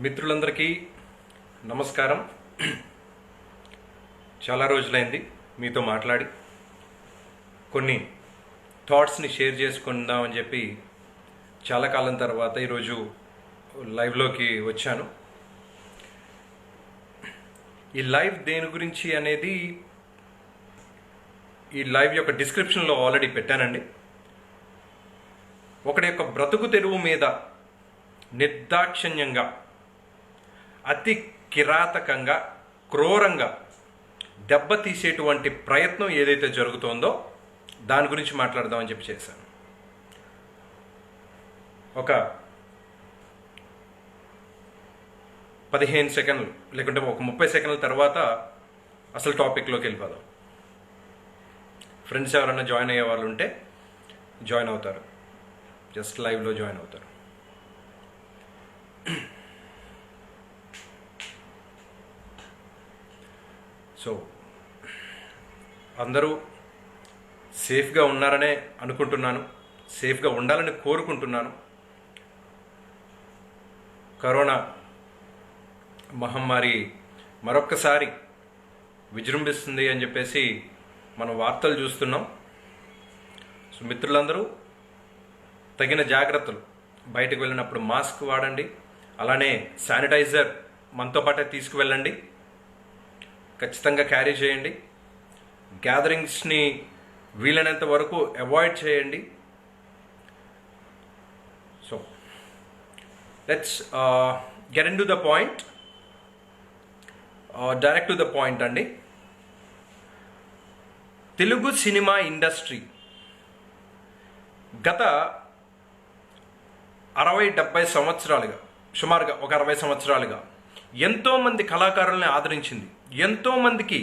మిత్రులందరికీ నమస్కారం. చాలా రోజులైంది మీతో మాట్లాడి కొన్ని థాట్స్ని షేర్ చేసుకుందామని చెప్పి చాలా కాలం తర్వాత ఈరోజు లైవ్లోకి వచ్చాను. ఈ లైవ్ దేని గురించి అనేది ఈ లైవ్ యొక్క డిస్క్రిప్షన్లో ఆల్రెడీ పెట్టానండి. ఒకటి యొక్క బ్రతుకు తెరువు మీద నిర్దాక్షిణ్యంగా, అతి కిరాతకంగా, క్రూరంగా దెబ్బతీసేటువంటి ప్రయత్నం ఏదైతే జరుగుతోందో దాని గురించి మాట్లాడదామని చెప్పి చేశాను. ఒక 15 సెకండ్లు లేకుంటే ఒక 30 సెకండ్ల తర్వాత అసలు టాపిక్లోకి వెళ్ళిపోదాం. ఫ్రెండ్స్ ఎవరైనా జాయిన్ అయ్యే వాళ్ళు ఉంటే జాయిన్ అవుతారు, జస్ట్ లైవ్లో జాయిన్ అవుతారు. సో అందరూ సేఫ్గా ఉన్నారనే అనుకుంటున్నాను, సేఫ్గా ఉండాలని కోరుకుంటున్నాను. కరోనా మహమ్మారి మరొక్కసారి విజృంభిస్తుంది అని చెప్పేసి మనం వార్తలు చూస్తున్నాం. సో మిత్రులందరూ తగిన జాగ్రత్తలు, బయటకు వెళ్ళినప్పుడు మాస్క్ వాడండి, అలానే శానిటైజర్ మనతో పాటే తీసుకువెళ్ళండి, ఖచ్చితంగా క్యారీ చేయండి. గ్యాదరింగ్స్ని వీలైనంత వరకు అవాయిడ్ చేయండి. So let's get in to the point, direct to the point అండి. తెలుగు సినిమా ఇండస్ట్రీ గత 60-70 సంవత్సరాలుగా, సుమారుగా ఒక 60 సంవత్సరాలుగా ఎంతోమంది కళాకారుల్ని ఆదరించింది, ఎంతోమందికి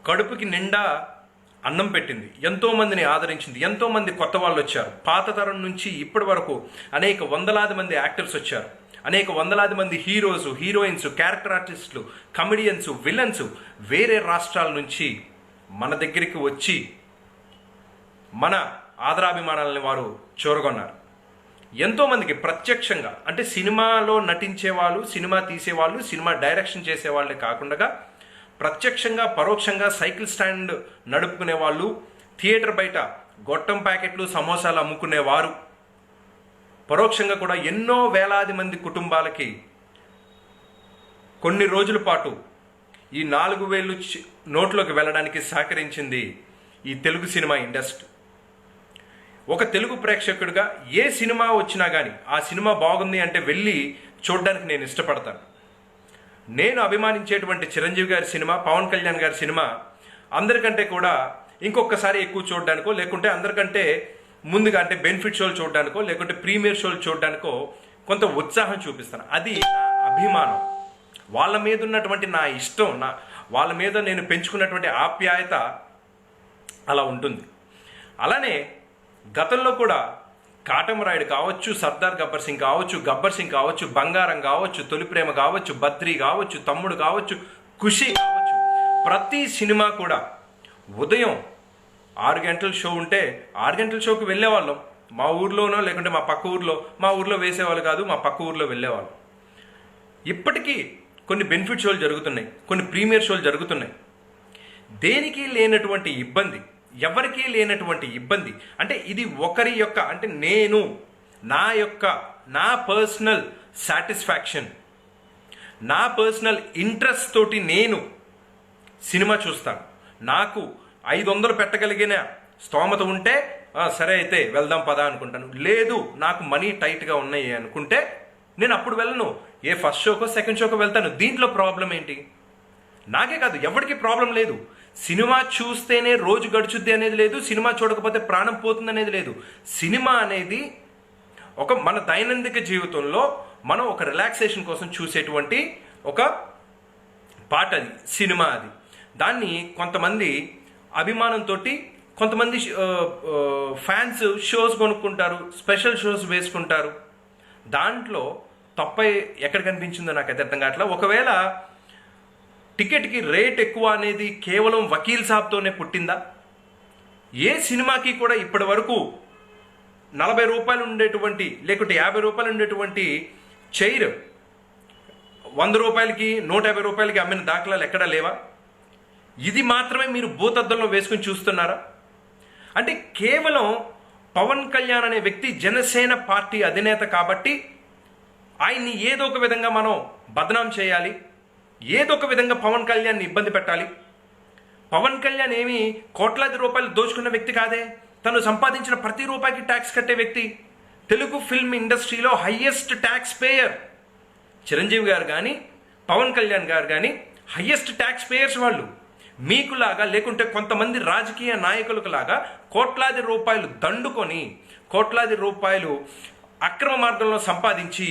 కడుపుకి నిండా అన్నం పెట్టింది, ఎంతోమందిని ఆదరించింది. ఎంతోమంది కొత్త వాళ్ళు వచ్చారు. పాత తరం నుంచి ఇప్పటి వరకు అనేక వందలాది మంది యాక్టర్స్ వచ్చారు, అనేక వందలాది మంది హీరోస్, హీరోయిన్స్, క్యారెక్టర్ ఆర్టిస్టులు, కమెడియన్స్, విలన్స్ వేరే రాష్ట్రాల నుంచి మన దగ్గరికి వచ్చి మన ఆదరాభిమానాలని వారు చూరగొన్నారు. ఎంతోమందికి ప్రత్యక్షంగా, అంటే సినిమాలో నటించే వాళ్ళు, సినిమా తీసేవాళ్ళు, సినిమా డైరెక్షన్ చేసేవాళ్ళే కాకుండా ప్రత్యక్షంగా, పరోక్షంగా సైకిల్ స్టాండ్ నడుపుకునే వాళ్ళు, థియేటర్ బయట గొట్టం ప్యాకెట్లు, సమోసాలు అమ్ముకునేవారు, పరోక్షంగా కూడా ఎన్నో వేలాది మంది కుటుంబాలకి కొన్ని రోజుల పాటు ఈ 4,000 నోట్లోకి వెళ్ళడానికి సహకరించింది ఈ తెలుగు సినిమా ఇండస్ట్రీ. ఒక తెలుగు ప్రేక్షకుడిగా ఏ సినిమా వచ్చినా కానీ ఆ సినిమా బాగుంది అంటే వెళ్ళి చూడడానికి నేను ఇష్టపడతాను. నేను అభిమానించేటువంటి చిరంజీవి గారి సినిమా, పవన్ కళ్యాణ్ గారి సినిమా అందరికంటే కూడా ఇంకొకసారి ఎక్కువ చూడడానికో, లేకుంటే అందరికంటే ముందుగా అంటే బెనిఫిట్ షోలు చూడడానికో, లేకుంటే ప్రీమియర్ షోలు చూడడానికో కొంత ఉత్సాహం చూపిస్తాను. అది నా అభిమానం, వాళ్ళ మీద ఉన్నటువంటి నా ఇష్టం, వాళ్ళ మీద నేను పెంచుకున్నటువంటి ఆప్యాయత అలా ఉంటుంది. అలానే గతంలో కూడా కాటమరాయుడు కావచ్చు, సర్దార్ గబ్బర్ సింగ్ కావచ్చు, బంగారం కావచ్చు, తొలి ప్రేమ కావచ్చు, బద్రీ కావచ్చు, తమ్ముడు కావచ్చు, ఖుషి కావచ్చు, ప్రతి సినిమా కూడా ఉదయం 6 గంటల షో ఉంటే 6 గంటల షోకి వెళ్ళేవాళ్ళం. మా ఊర్లోనో లేకుంటే మా పక్క ఊర్లో, మా ఊర్లో వేసేవాళ్ళు కాదు, మా పక్క ఊర్లో వెళ్ళేవాళ్ళం. ఇప్పటికీ కొన్ని బెనిఫిట్ షోలు జరుగుతున్నాయి, కొన్ని ప్రీమియర్ షోలు జరుగుతున్నాయి. దేనికి లేనటువంటి ఇబ్బంది, ఎవరికీ లేనటువంటి ఇబ్బంది. అంటే ఇది ఒకరి యొక్క, అంటే నేను నా పర్సనల్ సాటిస్ఫాక్షన్, నా పర్సనల్ ఇంట్రెస్ట్ తోటి నేను సినిమా చూస్తాను. నాకు 500 పెట్టగలిగిన స్తోమత ఉంటే సరే అయితే వెళ్దాం పదా అనుకుంటాను. లేదు నాకు మనీ టైట్గా ఉన్నాయి అనుకుంటే నేను అప్పుడు వెళ్ళను. ఏ ఫస్ట్ షోకో సెకండ్ షోకో వెళ్తాను. దీంట్లో ప్రాబ్లం ఏంటి? నాకే కాదు, ఎవరికి ప్రాబ్లం లేదు. సినిమా చూస్తేనే రోజు గడుచుద్ది అనేది లేదు, సినిమా చూడకపోతే ప్రాణం పోతుంది అనేది లేదు. సినిమా అనేది ఒక మన దైనందిక జీవితంలో మనం ఒక రిలాక్సేషన్ కోసం చూసేటువంటి ఒక పాట, అది సినిమా. అది దాన్ని కొంతమంది అభిమానంతో, కొంతమంది ఫ్యాన్స్ షోస్ కొనుక్కుంటారు, స్పెషల్ షోస్ వేసుకుంటారు. దాంట్లో తప్ప ఎక్కడ కనిపించిందో నాకైతే అర్థం కావట్లా. ఒకవేళ టికెట్కి రేట్ ఎక్కువ అనేది కేవలం వకీల్ సాబ్తోనే పుట్టిందా? ఏ సినిమాకి కూడా ఇప్పటి వరకు 40 రూపాయలు ఉండేటువంటి లేకుంటే 50 రూపాయలు ఉండేటువంటి చైర్ రూపాయలకి 150 రూపాయలకి అమ్మిన దాఖలాలు ఎక్కడా లేవా? ఇది మాత్రమే మీరు భూతద్దంలో వేసుకుని చూస్తున్నారా? అంటే కేవలం పవన్ కళ్యాణ్ అనే వ్యక్తి జనసేన పార్టీ అధినేత కాబట్టి ఆయన్ని ఏదో ఒక విధంగా మనం బదనాం చేయాలి, ఏదో ఒక విధంగా పవన్ కళ్యాణ్ని ఇబ్బంది పెట్టాలి. పవన్ కళ్యాణ్ ఏమి కోట్లాది రూపాయలు దోచుకున్న వ్యక్తి కాదే. తను సంపాదించిన ప్రతి రూపాయికి ట్యాక్స్ కట్టే వ్యక్తి. తెలుగు ఫిల్మ్ ఇండస్ట్రీలో హయ్యెస్ట్ ట్యాక్స్ పేయర్ చిరంజీవి గారు కానీ పవన్ కళ్యాణ్ గారు కానీ హయ్యెస్ట్ ట్యాక్స్ పేయర్స్ వాళ్ళు. మీకులాగా లేకుంటే కొంతమంది రాజకీయ నాయకులకు లాగా కోట్లాది రూపాయలు దండుకొని కోట్లాది రూపాయలు అక్రమ మార్గంలో సంపాదించి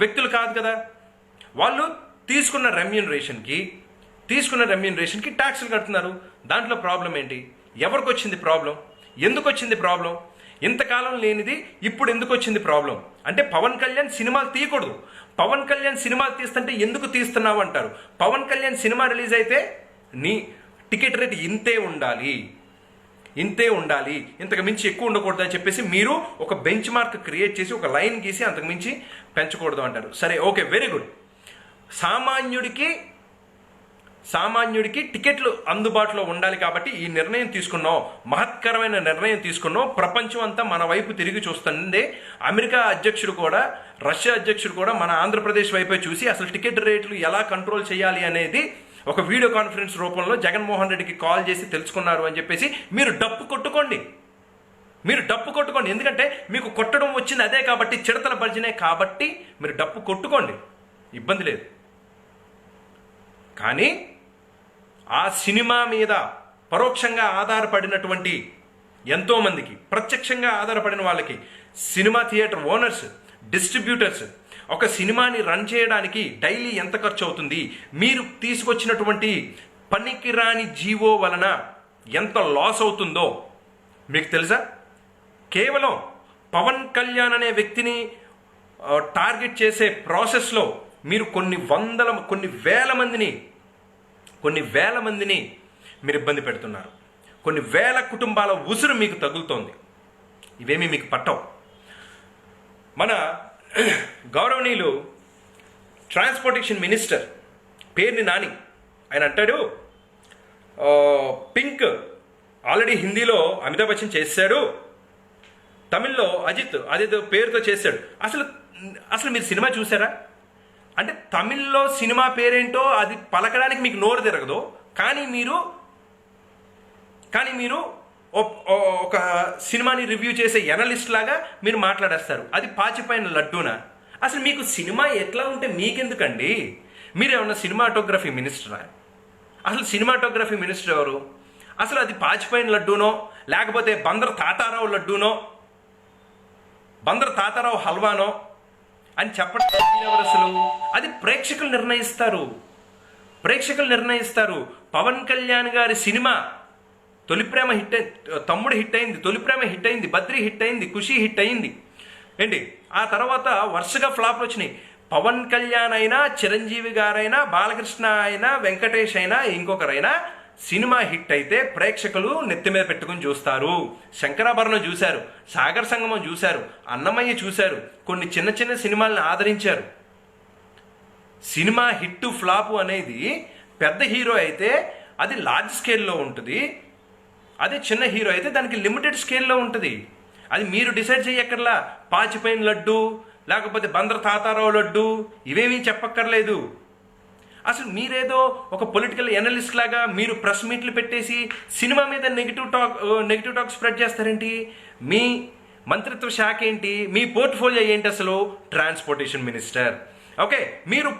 వ్యక్తులు కాదు కదా. వాళ్ళు తీసుకున్న రెమ్యూనరేషన్కి ట్యాక్సులు కడుతున్నారు. దాంట్లో ప్రాబ్లం ఏంటి? ఎవరికి వచ్చింది ప్రాబ్లం? ఎందుకు వచ్చింది ప్రాబ్లం? ఇంతకాలం లేనిది ఇప్పుడు ఎందుకు వచ్చింది ప్రాబ్లం? అంటే పవన్ కళ్యాణ్ సినిమాలు తీయకూడదు. పవన్ కళ్యాణ్ సినిమాలు తీస్తుంటే ఎందుకు తీస్తున్నావు అంటారు. పవన్ కళ్యాణ్ సినిమా రిలీజ్ అయితే నీ టికెట్ రేట్ ఇంతే ఉండాలి, ఇంతకు మించి ఎక్కువ ఉండకూడదు అని చెప్పేసి మీరు ఒక బెంచ్ మార్క్ క్రియేట్ చేసి ఒక లైన్ గీసి అంతకు మించి పెంచకూడదు అంటారు. సరే, ఓకే, వెరీ గుడ్. సామాన్యుడికి టికెట్లు అందుబాటులో ఉండాలి కాబట్టి ఈ నిర్ణయం తీసుకున్నాం, మహత్కరమైన నిర్ణయం తీసుకున్నాం. ప్రపంచం అంతా మన వైపు తిరిగి చూస్తుంది. అమెరికా అధ్యక్షుడు కూడా, రష్యా అధ్యక్షుడు కూడా మన ఆంధ్రప్రదేశ్ వైపే చూసి అసలు టికెట్ రేట్లు ఎలా కంట్రోల్ చేయాలి అనేది ఒక వీడియో కాన్ఫరెన్స్ రూపంలో జగన్మోహన్ రెడ్డికి కాల్ చేసి తెలుసుకున్నారు అని చెప్పేసి మీరు డప్పు కొట్టుకోండి. ఎందుకంటే మీకు కొట్టడం వచ్చింది అదే కాబట్టి, చిడతల భర్జనే కాబట్టి మీరు డప్పు కొట్టుకోండి, ఇబ్బంది లేదు. కానీ ఆ సినిమా మీద పరోక్షంగా ఆధారపడినటువంటి ఎంతోమందికి, ప్రత్యక్షంగా ఆధారపడిన వాళ్ళకి, సినిమా థియేటర్ ఓనర్స్, డిస్ట్రిబ్యూటర్స్, ఒక సినిమాని రన్ చేయడానికి డైలీ ఎంత ఖర్చు అవుతుంది, మీరు తీసుకొచ్చినటువంటి పనికిరాని జీవో వలన ఎంత లాస్ అవుతుందో మీకు తెలుసా? కేవలం పవన్ కళ్యాణ్ అనే వ్యక్తిని టార్గెట్ చేసే ప్రాసెస్లో మీరు కొన్ని వేల మందిని మీరు ఇబ్బంది పెడుతున్నారు. కొన్ని వేల కుటుంబాల ఉసురు మీకు తగులుతోంది. ఇవేమీ మీకు పట్టవు. మన గౌరవనీయులు ట్రాన్స్పోర్టేషన్ మినిస్టర్ పేర్ని నాని ఆయన అంటాడు, పింక్ ఆల్రెడీ హిందీలో అమితాబ్ బచ్చన్ చేశాడు, తమిళ్లో అజిత్ అదేదో పేరుతో చేశాడు. అసలు మీరు సినిమా చూసారా? అంటే తమిళ్లో సినిమా పేరేంటో అది పలకడానికి మీకు నోరు తిరగదు. కానీ మీరు ఒక సినిమాని రివ్యూ చేసే ఎనలిస్ట్ లాగా మీరు మాట్లాడేస్తారు. అది పాచిపోయిన లడ్డూనా? అసలు మీకు సినిమా ఎట్లా ఉంటే మీకెందుకండి? మీరేమన్నా సినిమాటోగ్రఫీ మినిస్టరా? అసలు సినిమాటోగ్రఫీ మినిస్టర్ ఎవరు? అసలు అది పాచిపోయిన లడ్డూనో లేకపోతే బందర్ తాతారావు లడ్డూనో బందర్ తాతారావు హల్వానో అని చెప్పడం ఎవరు అసలు? అది ప్రేక్షకులు నిర్ణయిస్తారు. పవన్ కళ్యాణ్ గారి సినిమా తొలిప్రేమ హిట్ అయింది, తమ్ముడు హిట్ అయింది, తొలిప్రేమ హిట్ అయింది, బద్రి హిట్ అయింది, ఖుషి హిట్ అయింది ఏంటి. ఆ తర్వాత వరుసగా ఫ్లాప్లు వచ్చినాయి. పవన్ కళ్యాణ్ అయినా, చిరంజీవి గారైనా, బాలకృష్ణ అయినా, వెంకటేష్ అయినా, ఇంకొకరైనా సినిమా హిట్ అయితే ప్రేక్షకులు నెత్తి మీద పెట్టుకుని చూస్తారు. శంకరాభరణం చూశారు, సాగర్ సంగమం చూశారు, అన్నమయ్య చూశారు, కొన్ని చిన్న సినిమాలను ఆదరించారు. సినిమా హిట్ ఫ్లాపు అనేది పెద్ద హీరో అయితే అది లార్జ్ స్కేల్లో ఉంటుంది, అదే చిన్న హీరో అయితే దానికి లిమిటెడ్ స్కేల్లో ఉంటుంది. అది మీరు డిసైడ్ చేయక్కర్లా. పాచిపోయిన లడ్డు లేకపోతే బందర్ తాతారావు లడ్డు ఇవేమీ చెప్పక్కర్లేదు. అసలు మీరేదో ఒక పొలిటికల్ ఎనలిస్ట్ లాగా మీరు ప్రెస్ మీట్లు పెట్టేసి సినిమా మీద నెగిటివ్ టాక్ స్ప్రెడ్ చేస్తారేంటి? మీ మంత్రిత్వ శాఖ ఏంటి? మీ పోర్ట్ఫోలియో ఏంటి? అసలు ట్రాన్స్పోర్టేషన్ మినిస్టర్. ఓకే, మీరు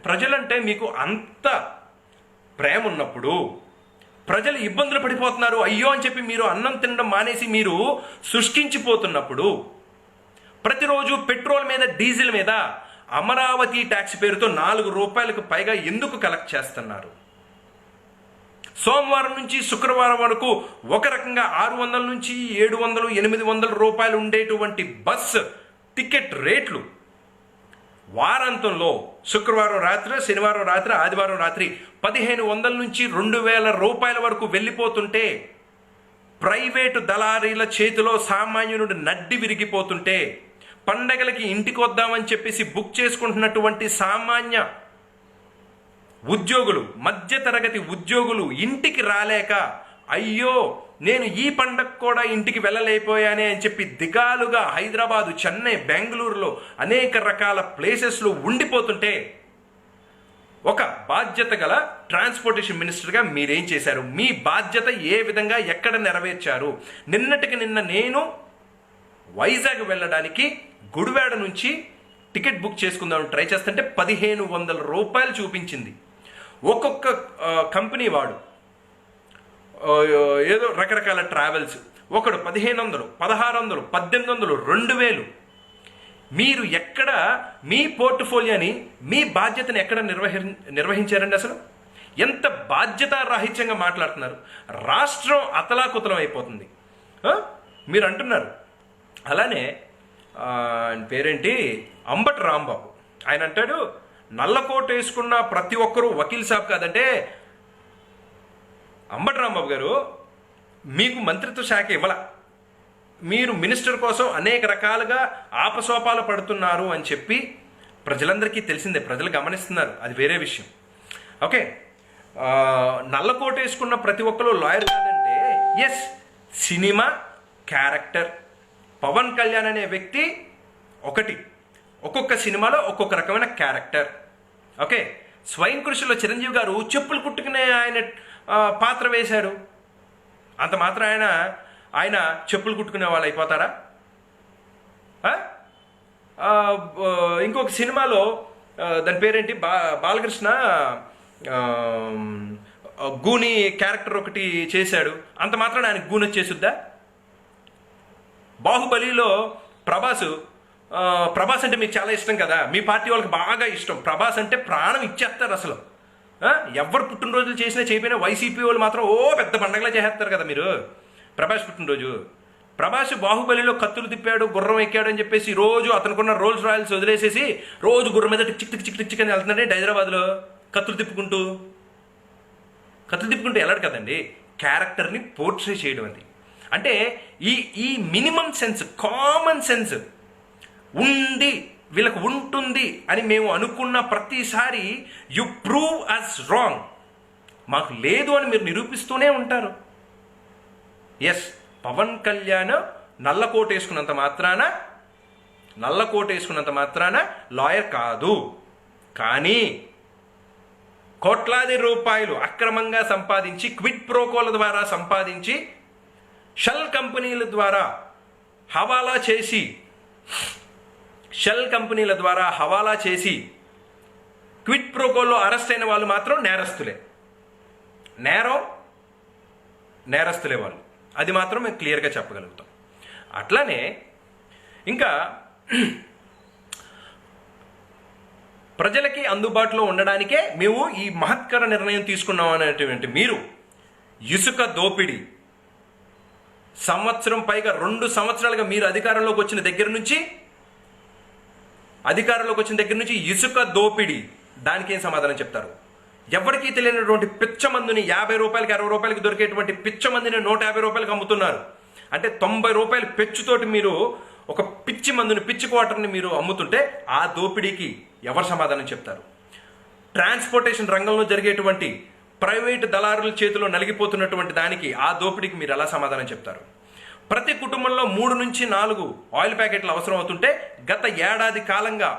ప్రజలంటే మీకు అంత ప్రేమ ఉన్నప్పుడు, ప్రజలు ఇబ్బందులు పడిపోతున్నారు అయ్యో అని చెప్పి మీరు అన్నం తినడం మానేసి మీరు శుష్కించిపోతున్నప్పుడు, ప్రతిరోజు పెట్రోల్ మీద, డీజిల్ మీద అమరావతి ట్యాక్స్ పేరుతో 4 రూపాయలకు పైగా ఎందుకు కలెక్ట్ చేస్తున్నారు? సోమవారం నుంచి శుక్రవారం వరకు ఒక రకంగా 600 నుంచి 700, 800 రూపాయలు ఉండేటువంటి బస్ టికెట్ రేట్లు వారాంతంలో శుక్రవారం రాత్రి, శనివారం రాత్రి, ఆదివారం రాత్రి 1500 నుంచి 2000 రూపాయల వరకు వెళ్ళిపోతుంటే, ప్రైవేటు దళారీల చేతిలో సామాన్యుడు నడ్డి విరిగిపోతుంటే, పండగలకి ఇంటికి వద్దామని చెప్పేసి బుక్ చేసుకుంటున్నటువంటి సామాన్య ఉద్యోగులు, మధ్యతరగతి ఉద్యోగులు ఇంటికి రాలేక అయ్యో నేను ఈ పండగ కూడా ఇంటికి వెళ్ళలేకపోయానే అని చెప్పి దిగాలుగా హైదరాబాదు, చెన్నై, బెంగళూరులో అనేక రకాల ప్లేసెస్లో ఉండిపోతుంటే ఒక బాధ్యత గల ట్రాన్స్పోర్టేషన్ మినిస్టర్గా మీరేం చేశారు? మీ బాధ్యత ఏ విధంగా ఎక్కడ నెరవేర్చారు? నిన్నటికి నిన్న నేను వైజాగ్ వెళ్ళడానికి గుడివాడ నుంచి టికెట్ బుక్ చేసుకుందామని ట్రై చేస్తుంటే 1500 రూపాయలు చూపించింది. ఒక్కొక్క కంపెనీ వాడు ఏదో రకరకాల ట్రావెల్స్, ఒకడు 1500, 1600, 1800, 2000. మీరు ఎక్కడ మీ పోర్ట్ఫోలియోని, మీ బాధ్యతను ఎక్కడ నిర్వహించారండి? అసలు ఎంత బాధ్యతారాహిత్యంగా మాట్లాడుతున్నారు. రాష్ట్రం అతలాకుతలం అయిపోతుంది. మీరు అంటున్నారు. అలానే ఆయన పేరేంటి, అంబటి రాంబాబు, ఆయన అంటాడు నల్లకోట వేసుకున్న ప్రతి ఒక్కరూ వకీల్ సాబ్ కాదంటే. అంబటి రాంబాబు గారు, మీకు మంత్రిత్వ శాఖ ఇవ్వాల, మీరు మినిస్టర్ కోసం అనేక రకాలుగా ఆపసోపాలు పడుతున్నారు అని చెప్పి ప్రజలందరికీ తెలిసిందే, ప్రజలు గమనిస్తున్నారు, అది వేరే విషయం. ఓకే, నల్లకోట వేసుకున్న ప్రతి ఒక్కరు లాయర్ కాదంటే yes, cinema character. Pawan Kalyan అనే వ్యక్తి ఒక్కొక్క సినిమాలో ఒక్కొక్క రకమైన క్యారెక్టర్. ఓకే, స్వయం కృషిలో చిరంజీవి గారు చెప్పులు కుట్టుకునే ఆయన పాత్ర వేశాడు. అంత మాత్రం ఆయన చెప్పులు కుట్టుకునే వాళ్ళు అయిపోతారా? ఇంకొక సినిమాలో దాని పేరేంటి, బాలకృష్ణ గూని క్యారెక్టర్ ఒకటి చేశాడు, అంత మాత్రం ఆయన గూని వచ్చేసుద్దా? బాహుబలిలో ప్రభాస్ అంటే మీకు చాలా ఇష్టం కదా, మీ పార్టీ వాళ్ళకి బాగా ఇష్టం. ప్రభాస్ అంటే ప్రాణం ఇచ్చేస్తారు అసలు. ఎవరు పుట్టినరోజులు చేసినా చేయకపోయినా వైసీపీ వాళ్ళు మాత్రం పెద్ద పండగలా చేసేస్తారు కదా మీరు. ప్రభాస్ పుట్టినరోజు, ప్రభాస్ బాహుబలిలో కత్తులు తిప్పాడు, గుర్రం ఎక్కాడు అని చెప్పేసి రోజు అతనుకున్న రోల్స్ రాయల్స్ వదిలేసేసి రోజు గుర్రం మీద చిక్ అని వెళ్తున్నాడే హైదరాబాద్లో కత్తులు తిప్పుకుంటూ వెళ్ళాడు కదండి. క్యారెక్టర్ని పోర్ట్రే చేయడం అది. అంటే ఈ మినిమం సెన్స్, కామన్ సెన్స్ వీళ్ళకు ఉంటుంది అని మేము అనుకున్న ప్రతిసారి యు ప్రూవ్ అస్ రాంగ్. మాకు లేదు అని మీరు నిరూపిస్తూనే ఉంటారు. ఎస్, పవన్ కళ్యాణ్ నల్లకోట వేసుకున్నంత మాత్రాన లాయర్ కాదు. కానీ కోట్లాది రూపాయలు అక్రమంగా సంపాదించి, క్విడ్ ప్రోకోల ద్వారా సంపాదించి, షెల్ కంపెనీల ద్వారా హవాలా చేసి క్విడ్ ప్రోకోలో అరెస్ట్ అయిన వాళ్ళు మాత్రం నేరస్తులే వాళ్ళు. అది మాత్రం మేము క్లియర్గా చెప్పగలుగుతాం. అట్లానే ఇంకా ప్రజలకి అందుబాటులో ఉండడానికే మేము ఈ మహత్కర నిర్ణయం తీసుకున్నాం అనేటువంటి మీరు ఇసుక దోపిడీ సంవత్సరం పైగా 2 సంవత్సరాలుగా మీరు అధికారంలోకి వచ్చిన దగ్గర నుంచి ఇసుక దోపిడీ, దానికి ఏం సమాధానం చెప్తారు? ఎవరికీ తెలియనటువంటి పిచ్చమందుని 50 రూపాయలకి 60 రూపాయలకి దొరికేటువంటి పిచ్చమందుని 150 రూపాయలకి అమ్ముతున్నారు. అంటే 90 రూపాయల పెచ్చుతోటి మీరు ఒక పిచ్చి క్వార్టర్ని మీరు అమ్ముతుంటే ఆ దోపిడీకి ఎవరు సమాధానం చెప్తారు? ట్రాన్స్పోర్టేషన్ రంగంలో జరిగేటువంటి ప్రైవేటు దళారుల చేతిలో నలిగిపోతున్నటువంటి దానికి, ఆ దోపిడీకి మీరు ఎలా సమాధానం చెప్తారు? ప్రతి కుటుంబంలో 3 నుంచి 4 ఆయిల్ ప్యాకెట్లు అవసరం అవుతుంటే గత ఏడాది కాలంగా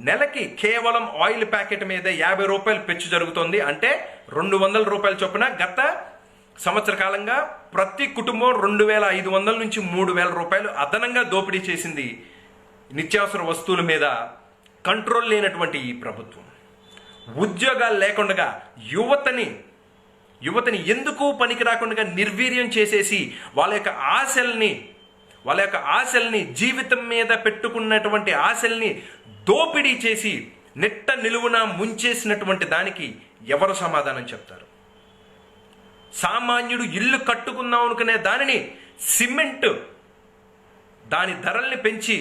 నెలకి కేవలం ఆయిల్ ప్యాకెట్ మీద 50 రూపాయలు పెచ్చు జరుగుతోంది. అంటే 200 రూపాయల చొప్పున గత సంవత్సర కాలంగా ప్రతి కుటుంబం 2500 నుంచి 3000 రూపాయలు అదనంగా దోపిడీ చేసింది. నిత్యావసర వస్తువుల మీద కంట్రోల్ లేనటువంటి ఈ ప్రభుత్వం ఉద్యోగాలు లేకుండా యువతని ఎందుకు పనికి రాకుండా నిర్వీర్యం చేసేసి వాళ్ళ యొక్క ఆశల్ని జీవితం మీద పెట్టుకున్నటువంటి ఆశల్ని దోపిడీ చేసి నిట్ట నిలువున ముంచేసినటువంటి దానికి ఎవరు సమాధానం చెప్తారు? సామాన్యుడు ఇల్లు కట్టుకుందాం అనుకునే దానిని సిమెంట్ దాని ధరల్ని పెంచి,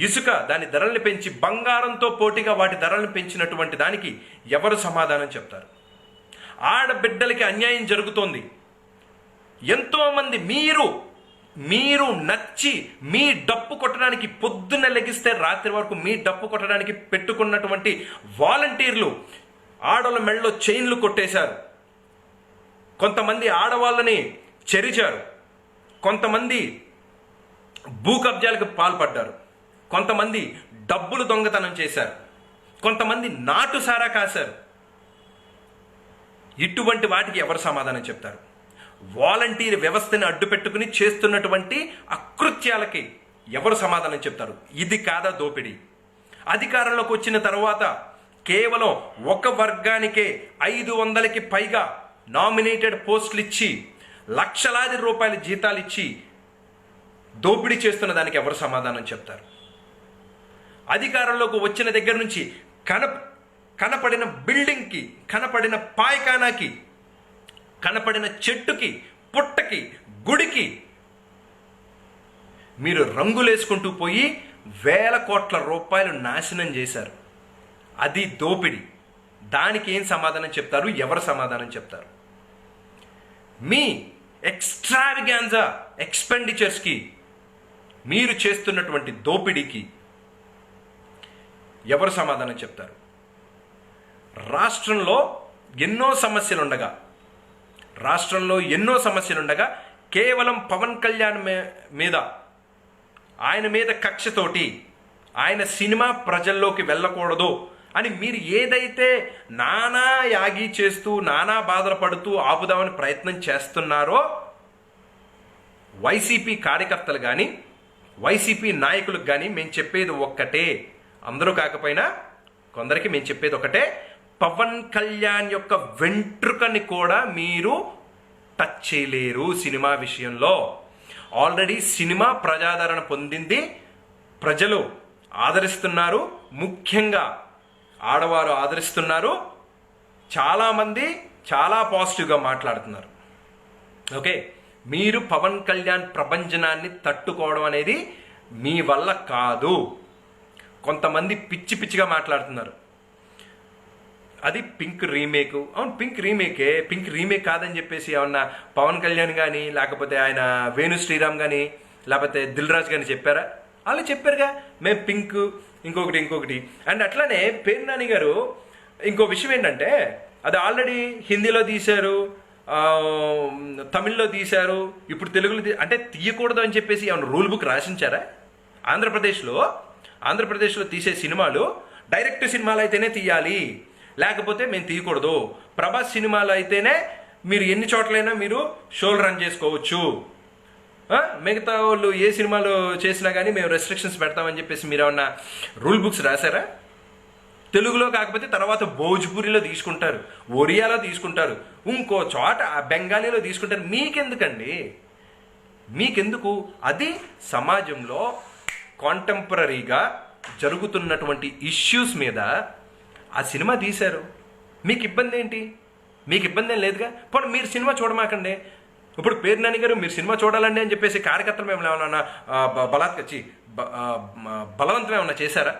ఇసుక దాని ధరల్ని పెంచి, బంగారంతో పోటీగా వాటి ధరలను పెంచినటువంటి దానికి ఎవరు సమాధానం చెప్తారు? ఆడబిడ్డలకి అన్యాయం జరుగుతోంది. ఎంతోమంది మీరు మీరు నచ్చి మీ డప్పు కొట్టడానికి పొద్దున్న లెగిస్తే రాత్రి వరకు మీ డప్పు కొట్టడానికి పెట్టుకున్నటువంటి వాలంటీర్లు ఆడవాళ్ళ మెడలో చైన్లు కొట్టేశారు. కొంతమంది ఆడవాళ్ళని చెరిచారు. కొంతమంది భూ కబ్జాలకు పాల్పడ్డారు. కొంతమంది డబ్బులు దొంగతనం చేశారు. కొంతమంది నాటు సారా కాశారు. ఇటువంటి వాటికి ఎవరు సమాధానం చెప్తారు? వాలంటీర్ వ్యవస్థని అడ్డు పెట్టుకుని చేస్తున్నటువంటి అకృత్యాలకి ఎవరు సమాధానం చెప్తారు? ఇది కాదా దోపిడీ? అధికారంలోకి వచ్చిన తర్వాత కేవలం ఒక వర్గానికే 500కి పైగా నామినేటెడ్ పోస్టులు ఇచ్చి లక్షలాది రూపాయల జీతాలు ఇచ్చి దోపిడీ చేస్తున్న దానికి ఎవరు సమాధానం చెప్తారు? అధికారంలోకి వచ్చిన దగ్గర నుంచి కనపడిన బిల్డింగ్కి, కనపడిన పాయకానాకి, కనపడిన చెట్టుకి, పుట్టకి, గుడికి మీరు రంగులేసుకుంటూ పోయి వేల కోట్ల రూపాయలు నాశనం చేశారు. అది దోపిడీ. దానికి ఏం సమాధానం చెప్తారు? ఎవరు సమాధానం చెప్తారు? మీ ఎక్స్ట్రావిగాన్జా ఎక్స్పెండిచర్స్కి, మీరు చేస్తున్నటువంటి దోపిడీకి ఎవరు సమాధానం చెప్తారు? రాష్ట్రంలో ఎన్నో సమస్యలుండగా కేవలం పవన్ కళ్యాణ్ మీద, ఆయన మీద కక్షతోటి ఆయన సినిమా ప్రజల్లోకి వెళ్ళకూడదు అని మీరు ఏదైతే నానా యాగి చేస్తూ నానా బాధలు పడుతూ ఆపుదామని ప్రయత్నం చేస్తున్నారో, వైసీపీ కార్యకర్తలు కానీ వైసీపీ నాయకులకు కానీ మేము చెప్పేది ఒక్కటే, అందరూ కాకపోయినా కొందరికి మేము చెప్పేది ఒకటే, పవన్ కళ్యాణ్ యొక్క వెంట్రుకని కూడా మీరు టచ్ చేయలేరు సినిమా విషయంలో. ఆల్రెడీ సినిమా ప్రజాదరణ పొందింది, ప్రజలు ఆదరిస్తున్నారు, ముఖ్యంగా ఆడవారు ఆదరిస్తున్నారు, చాలామంది చాలా పాజిటివ్గా మాట్లాడుతున్నారు. ఓకే, మీరు పవన్ కళ్యాణ్ ప్రభంజనాన్ని తట్టుకోవడం అనేది మీ వల్ల కాదు. కొంతమంది పిచ్చి పిచ్చిగా మాట్లాడుతున్నారు. అది పింక్ రీమేక్. అవును, పింక్ రీమేక్ కాదని చెప్పేసి ఏమన్నా పవన్ కళ్యాణ్ కానీ, లేకపోతే ఆయన వేణు శ్రీరామ్ కానీ, లేకపోతే దిల్ రాజు కానీ చెప్పారా? వాళ్ళు చెప్పారుగా, మేము పింక్ ఇంకొకటి. అండ్ అట్లానే పేరు నాని గారు ఇంకో విషయం ఏంటంటే, అది ఆల్రెడీ హిందీలో తీశారు, తమిళ్లో తీశారు, ఇప్పుడు తెలుగులో అంటే తీయకూడదు అని చెప్పేసి ఏమన్నా రూల్ బుక్ రాసించారా? ఆంధ్రప్రదేశ్లో తీసే సినిమాలు డైరెక్ట్ సినిమాలు అయితేనే తీయాలి, లేకపోతే మేము తీయకూడదు. ప్రభాస్ సినిమాలు అయితేనే మీరు ఎన్ని చోట్లైనా మీరు షోలు రన్ చేసుకోవచ్చు, మిగతా వాళ్ళు ఏ సినిమాలు చేసినా కానీ మేము రెస్ట్రిక్షన్స్ పెడతామని చెప్పేసి మీరు ఏమన్నా రూల్ బుక్స్ రాశారా? తెలుగులో కాకపోతే తర్వాత భోజ్పురిలో తీసుకుంటారు, ఒరియాలో తీసుకుంటారు, ఇంకో చోట బెంగాలీలో తీసుకుంటారు. మీకెందుకు? అది సమాజంలో కాంటెంపరీగా జరుగుతున్నటువంటి ఇష్యూస్ మీద ఆ సినిమా తీశారు. మీకు ఇబ్బంది ఏంటి? మీకు ఇబ్బంది ఏం లేదుగా. పోనీ మీరు సినిమా చూడమాకండి. ఇప్పుడు పేరు నాని గారు మీరు సినిమా చూడాలండి అని చెప్పేసి కార్యకర్తలు మేము ఏమన్నా బలవంతం ఏమన్నా చేశారా?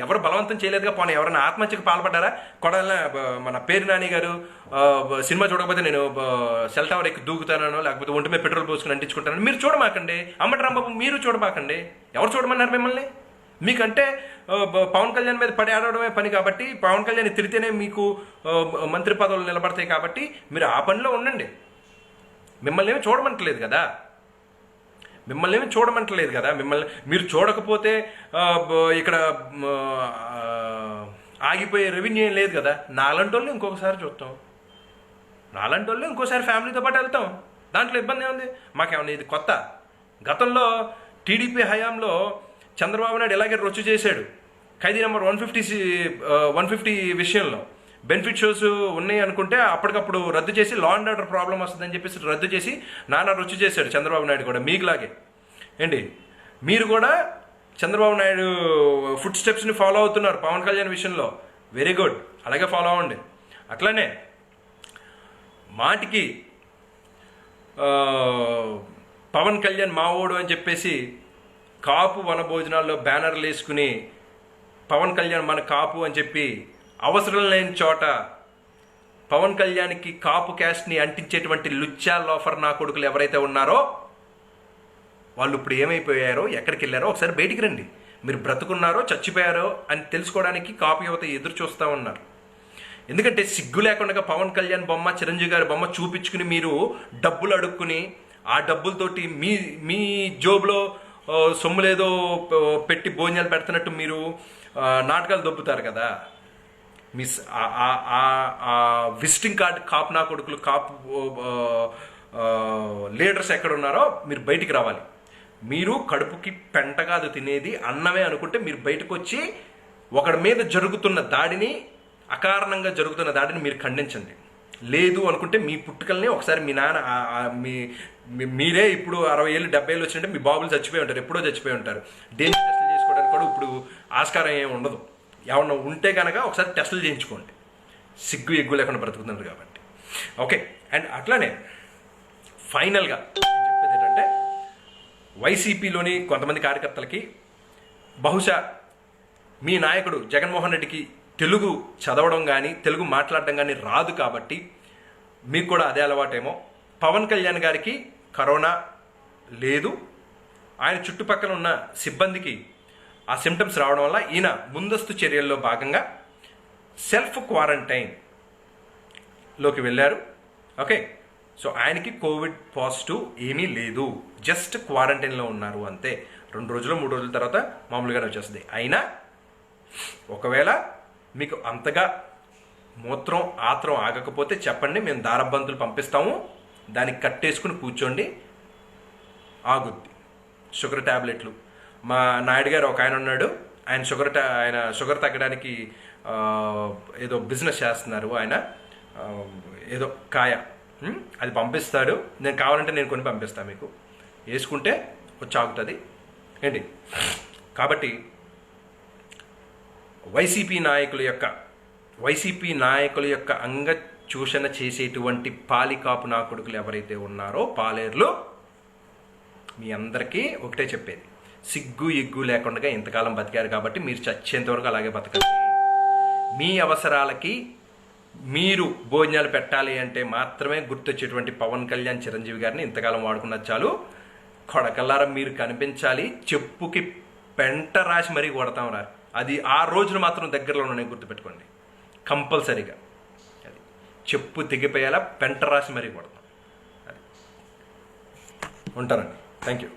ఎవరు బలవంతం చేయలేదుగా. పోనీ ఎవరైనా ఆత్మహత్యకు పాల్పడ్డారా? మన పేరు నాని గారు సినిమా చూడకపోతే నేను సెల్ టవర్ ఎక్కి దూకుతానో, లేకపోతే ఒంటి మీద పెట్రోల్ పోసుకుని అంటించుకుంటానని మీరు చూడమాకండి. అమ్మటి రాంబాబు మీరు చూడమాకండి. ఎవరు చూడమన్నారు మిమ్మల్ని? మీకంటే పవన్ కళ్యాణ్ మీద పడి ఆడడమే పని కాబట్టి, పవన్ కళ్యాణ్ తిరిగితేనే మీకు మంత్రి పదవులు నిలబడతాయి కాబట్టి మీరు ఆ పనిలో ఉండండి. మిమ్మల్ని ఏమి చూడమంటలేదు కదా. మిమ్మల్ని మీరు చూడకపోతే ఇక్కడ ఆగిపోయే రెవెన్యూ ఏం లేదు కదా. నాలంటి వాళ్ళు ఇంకొకసారి చూస్తాం, ఇంకోసారి ఫ్యామిలీతో పాటు వెళ్తాం. దాంట్లో ఇబ్బంది ఏముంది? మాకేమన్నా ఇది కొత్త? గతంలో టీడీపీ హయాంలో చంద్రబాబు నాయుడు ఎలాగే రొచ్చు చేశాడు. ఖైదీ నెంబర్ 150 విషయంలో బెనిఫిట్ షోస్ ఉన్నాయి అనుకుంటే అప్పటికప్పుడు రద్దు చేసి, లా అండ్ ఆర్డర్ ప్రాబ్లం వస్తుందని చెప్పేసి రద్దు చేసి నానా రొచ్చు చేశాడు చంద్రబాబు నాయుడు కూడా. మీకులాగే ఏంటి, మీరు కూడా చంద్రబాబు నాయుడు ఫుడ్ స్టెప్స్ని ఫాలో అవుతున్నారు పవన్ కళ్యాణ్ విషయంలో. వెరీ గుడ్, అలాగే ఫాలో అవ్వండి. అట్లానే మాటికి పవన్ కళ్యాణ్ మావోడు అని చెప్పేసి కాపు వనభోజనాల్లో బ్యానర్లు వేసుకుని పవన్ కళ్యాణ్ మన కాపు అని చెప్పి అవసరం లేని చోట పవన్ కళ్యాణ్కి కాపు క్యాస్ట్ని అంటించేటువంటి లుచ్చా లోఫర్ నా కొడుకులు ఎవరైతే ఉన్నారో వాళ్ళు ఇప్పుడు ఏమైపోయారో, ఎక్కడికి వెళ్ళారో ఒకసారి బయటికి రండి. మీరు బ్రతుకున్నారో చచ్చిపోయారో అని తెలుసుకోవడానికి కాపు యువత ఎదురు చూస్తూ ఉన్నారు. ఎందుకంటే సిగ్గు లేకుండా పవన్ కళ్యాణ్ బొమ్మ, చిరంజీవి గారి బొమ్మ చూపించుకుని మీరు డబ్బులు అడుక్కుని ఆ డబ్బులతోటి మీ జోబులో సొమ్ములేదో పెట్టి భోజనాలు పెడుతున్నట్టు మీరు నాటకాలు దొబ్బుతారు కదా. మీ విజిటింగ్ కార్డ్ కాపు నా కొడుకులు, కాపు లీడర్స్ ఎక్కడున్నారో మీరు బయటికి రావాలి. మీరు కడుపుకి పెంట కాదు తినేది, అన్నమే అనుకుంటే మీరు బయటకు వచ్చి ఒకడి మీద జరుగుతున్న దాడిని, అకారణంగా జరుగుతున్న దాడిని మీరు ఖండించండి. లేదు అనుకుంటే మీ పుట్టుకల్ని ఒకసారి మీ నాన్న మీరే ఇప్పుడు 60 ఏళ్ళు 70 ఏళ్ళు వచ్చినట్టే మీ బాబులు చచ్చిపోయి ఉంటారు, ఎప్పుడో చచ్చిపోయి ఉంటారు. డేంజర్ టెస్టులు చేసుకోవడానికి కూడా ఇప్పుడు ఆస్కారం ఏమి ఉండదు. ఏమన్నా ఉంటే కనుక ఒకసారి టెస్టులు చేయించుకోండి, సిగ్గు ఎగ్గు లేకుండా బ్రతుకుతున్నారు కాబట్టి. ఓకే, అండ్ అట్లానే ఫైనల్గా చెప్పేది ఏంటంటే వైసీపీలోని కొంతమంది కార్యకర్తలకి బహుశా మీ నాయకుడు జగన్మోహన్ రెడ్డికి తెలుగు చదవడం కానీ తెలుగు మాట్లాడడం కానీ రాదు కాబట్టి మీకు కూడా అదే అలవాటేమో. పవన్ కళ్యాణ్ గారికి కరోనా లేదు, ఆయన చుట్టుపక్కల ఉన్న సిబ్బందికి ఆ సిమ్టమ్స్ రావడం వల్ల ఈయన ముందస్తు చర్యల్లో భాగంగా సెల్ఫ్ క్వారంటైన్లోకి వెళ్ళారు. ఓకే, సో ఆయనకి కోవిడ్ పాజిటివ్ ఏమీ లేదు, జస్ట్ క్వారంటైన్లో ఉన్నారు అంతే. 2 రోజులు 3 రోజుల తర్వాత మామూలుగానే వచ్చేస్తుంది. అయినా ఒకవేళ మీకు అంతగా మూత్రం ఆత్రం ఆగకపోతే చెప్పండి, మేము దారబంతులు పంపిస్తాము, దానికి కట్టేసుకుని కూర్చోండి, ఆగుద్ది. షుగర్ ట్యాబ్లెట్లు మా నాయుడు గారు ఒక ఆయన ఉన్నాడు, ఆయన షుగర్ తగ్గడానికి ఏదో బిజినెస్ చేస్తున్నారు. ఆయన ఏదో కాయ అది పంపిస్తాడు, నేను కావాలంటే నేను కొని పంపిస్తాను, మీకు వేసుకుంటే వచ్చి ఆగుతుంది ఏంటి. కాబట్టి వైసీపీ నాయకుల యొక్క అంగచూషణ చేసేటువంటి పాలికాపు నా కొడుకులు ఎవరైతే ఉన్నారో పాలేర్లు, మీ అందరికీ ఒకటే చెప్పేది, సిగ్గు ఎగ్గు లేకుండా ఇంతకాలం బతికారు కాబట్టి మీరు చచ్చేంత వరకు అలాగే బతకండి. మీ అవసరాలకి మీరు భోజనాలు పెట్టాలి అంటే మాత్రమే గుర్తొచ్చేటువంటి పవన్ కళ్యాణ్, చిరంజీవి గారిని ఇంతకాలం వాడుకున్నది చాలు. కొడకల్లారా మీరు కనిపించాలి, చెప్పుకి పెంట రాసి మరీ కొడతాం రా, అది ఆ రోజున మాత్రం దగ్గరలో ఉన్నాయి, గుర్తుపెట్టుకోండి కంపల్సరీగా. అది చెప్పు తెగిపోయేలా పెంట రాసి మరీ కొడతాం. అది ఉంటానండి. Thank you.